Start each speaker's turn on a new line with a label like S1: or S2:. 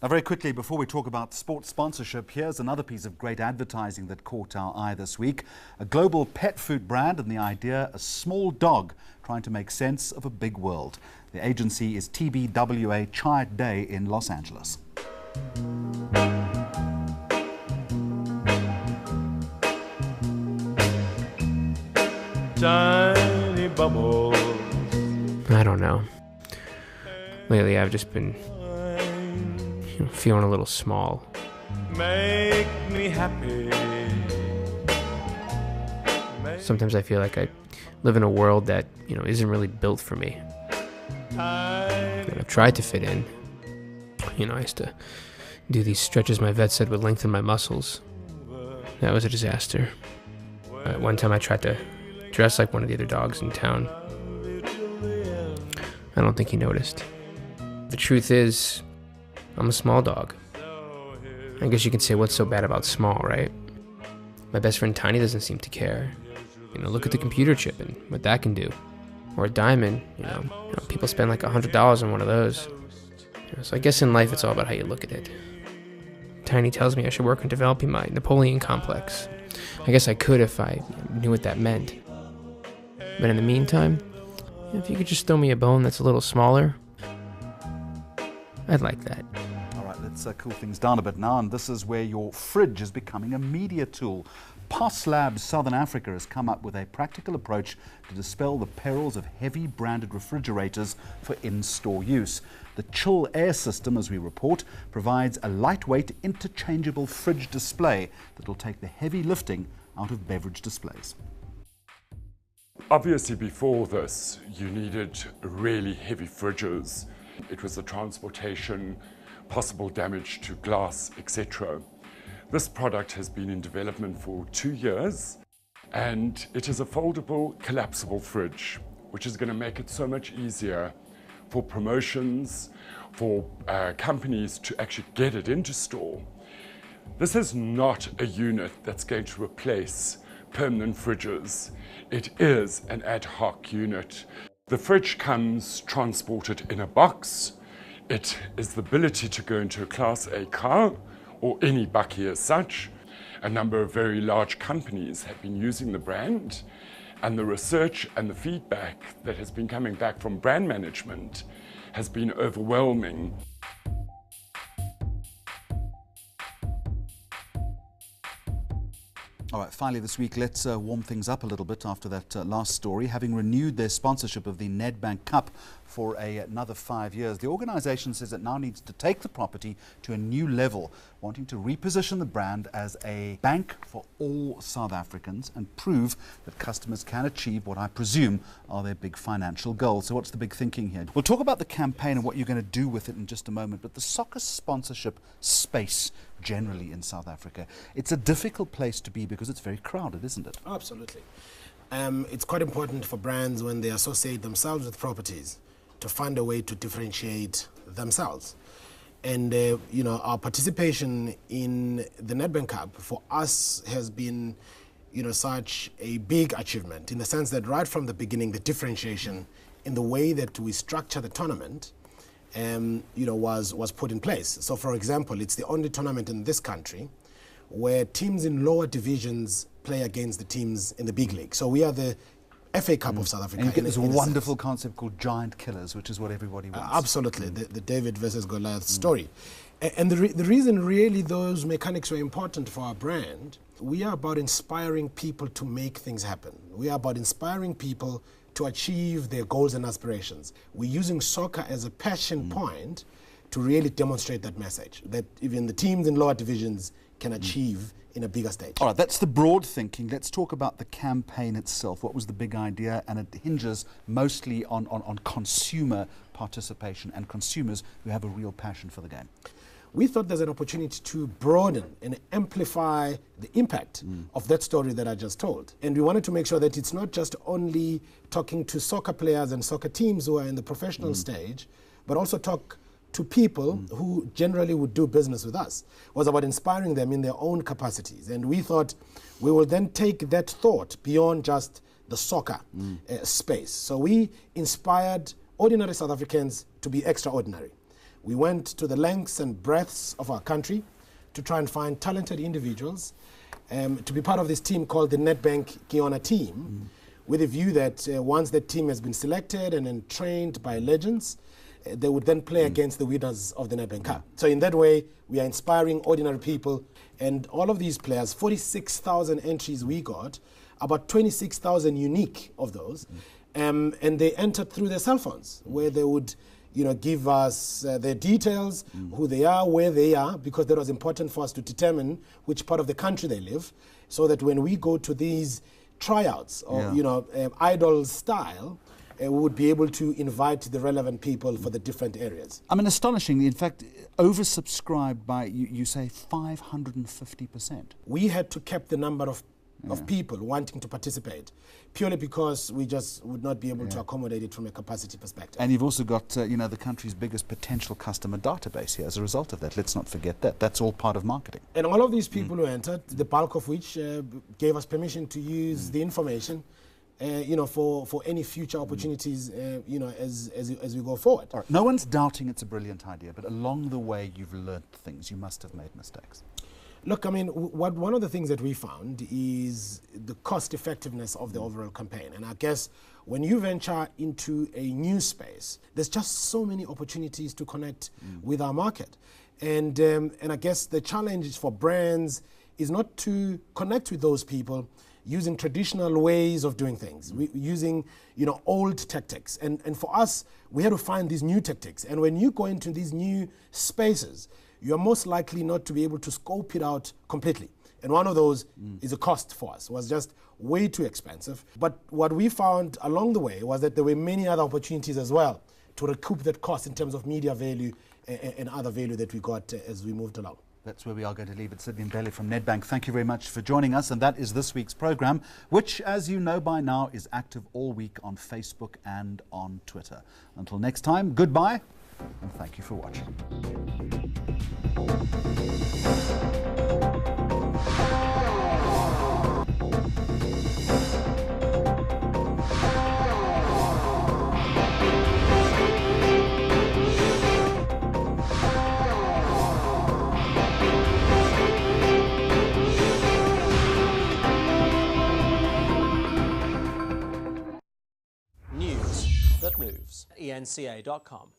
S1: Now, very quickly, before we talk about sports sponsorship, here's another piece of great advertising that caught our eye this week. A global pet food brand, and the idea, a small dog trying to make sense of a big world. The agency is TBWA Child Day in Los Angeles.
S2: Tiny bubbles.
S3: I don't know. Lately, I've just been feeling a little small.
S2: Make me happy.
S3: Sometimes I feel like I live in a world that, isn't really built for me. I've tried to fit in. I used to do these stretches my vet said would lengthen my muscles. That was a disaster. One time I tried to dress like one of the other dogs in town. I don't think he noticed. The truth is, I'm a small dog. I guess you can say what's so bad about small, right? My best friend Tiny doesn't seem to care. Look at the computer chip and what that can do. Or a diamond, people spend like $100 on one of those. So I guess in life it's all about how you look at it. Tiny tells me I should work on developing my Napoleon complex. I guess I could if I knew what that meant. But in the meantime, if you could just throw me a bone that's a little smaller, I'd like that.
S1: All right, let's cool things down a bit now, and this is where your fridge is becoming a media tool. POS Labs Southern Africa has come up with a practical approach to dispel the perils of heavy branded refrigerators for in-store use. The ChillAir system, as we report, provides a lightweight interchangeable fridge display that will take the heavy lifting out of beverage displays.
S4: Obviously, before this, you needed really heavy fridges. It was the transportation, possible damage to glass, etc. This product has been in development for 2 years, and it is a foldable, collapsible fridge, which is going to make it so much easier for promotions, for companies to actually get it into store. This is not a unit that's going to replace permanent fridges. It is an ad hoc unit. The fridge comes transported in a box. It is the ability to go into a Class A car or any bakkie as such. A number of very large companies have been using the brand, and the research and the feedback that has been coming back from brand management has been overwhelming.
S1: All right, finally this week, let's warm things up a little bit after that last story. Having renewed their sponsorship of the Nedbank Cup for another 5 years, the organisation says it now needs to take the property to a new level, wanting to reposition the brand as a bank for all South Africans and prove that customers can achieve what I presume are their big financial goals. So what's the big thinking here? We'll talk about the campaign and what you're going to do with it in just a moment, but the soccer sponsorship space generally in South Africa, it's a difficult place to be because it's very crowded, isn't it?
S5: Absolutely. It's quite important for brands when they associate themselves with properties to find a way to differentiate themselves. And our participation in the Nedbank Cup for us has been such a big achievement, in the sense that right from the beginning, the differentiation in the way that we structure the tournament was put in place. So for example, it's the only tournament in this country where teams in lower divisions play against the teams in the big league. So we are the FA Cup of South Africa.
S1: And you get this wonderful concept called giant killers, which is what everybody wants.
S5: Absolutely, the David versus Goliath story. And the reason really those mechanics were important for our brand, we are about inspiring people to make things happen. We are about inspiring people to achieve their goals and aspirations. We're using soccer as a passion point to really demonstrate that message, that even the teams in lower divisions can achieve in a bigger stage.
S1: All right, that's the broad thinking. Let's talk about the campaign itself. What was the big idea? And it hinges mostly on consumer participation and consumers who have a real passion for the game.
S5: We thought there's an opportunity to broaden and amplify the impact of that story that I just told. And we wanted to make sure that it's not just only talking to soccer players and soccer teams who are in the professional stage, but also talk to people who generally would do business with us. It was about inspiring them in their own capacities. And we thought we will then take that thought beyond just the soccer space. So we inspired ordinary South Africans to be extraordinary. We went to the lengths and breadths of our country to try and find talented individuals to be part of this team called the Nedbank Ke Yone Team, with a view that once the team has been selected and then trained by legends, they would then play against the winners of the Nedbank Cup. So in that way, we are inspiring ordinary people, and all of these players, 46,000 entries we got, about 26,000 unique of those, and they entered through their cell phones, where they would give us their details, who they are, where they are, because that was important for us to determine which part of the country they live, so that when we go to these tryouts, or idol style, we would be able to invite the relevant people for the different areas.
S1: I mean, astonishing, in fact, oversubscribed by, you say, 550%.
S5: We had to cap the number of people wanting to participate, purely because we just would not be able to accommodate it from a capacity perspective.
S1: And you've also got, the country's biggest potential customer database here as a result of that. Let's not forget that. That's all part of marketing.
S5: And all of these people who entered, the bulk of which gave us permission to use the information for any future opportunities, as we go forward.
S1: All right. No one's doubting it's a brilliant idea, but along the way you've learnt things. You must have made mistakes.
S5: Look, I mean, one of the things that we found is the cost effectiveness of the overall campaign. And I guess when you venture into a new space, there's just so many opportunities to connect with our market. And I guess the challenge for brands is not to connect with those people using traditional ways of doing things, using old tactics. And for us, we had to find these new tactics. And when you go into these new spaces, you're most likely not to be able to scope it out completely. And one of those is a cost for us. It was just way too expensive. But what we found along the way was that there were many other opportunities as well to recoup that cost in terms of media value and other value that we got as we moved along.
S1: That's where we are going to leave it. Sydney Mbhele from Nedbank, thank you very much for joining us. And that is this week's programme, which, as you know by now, is active all week on Facebook and on Twitter. Until next time, goodbye, and thank you for watching.
S6: News that moves. enca.com.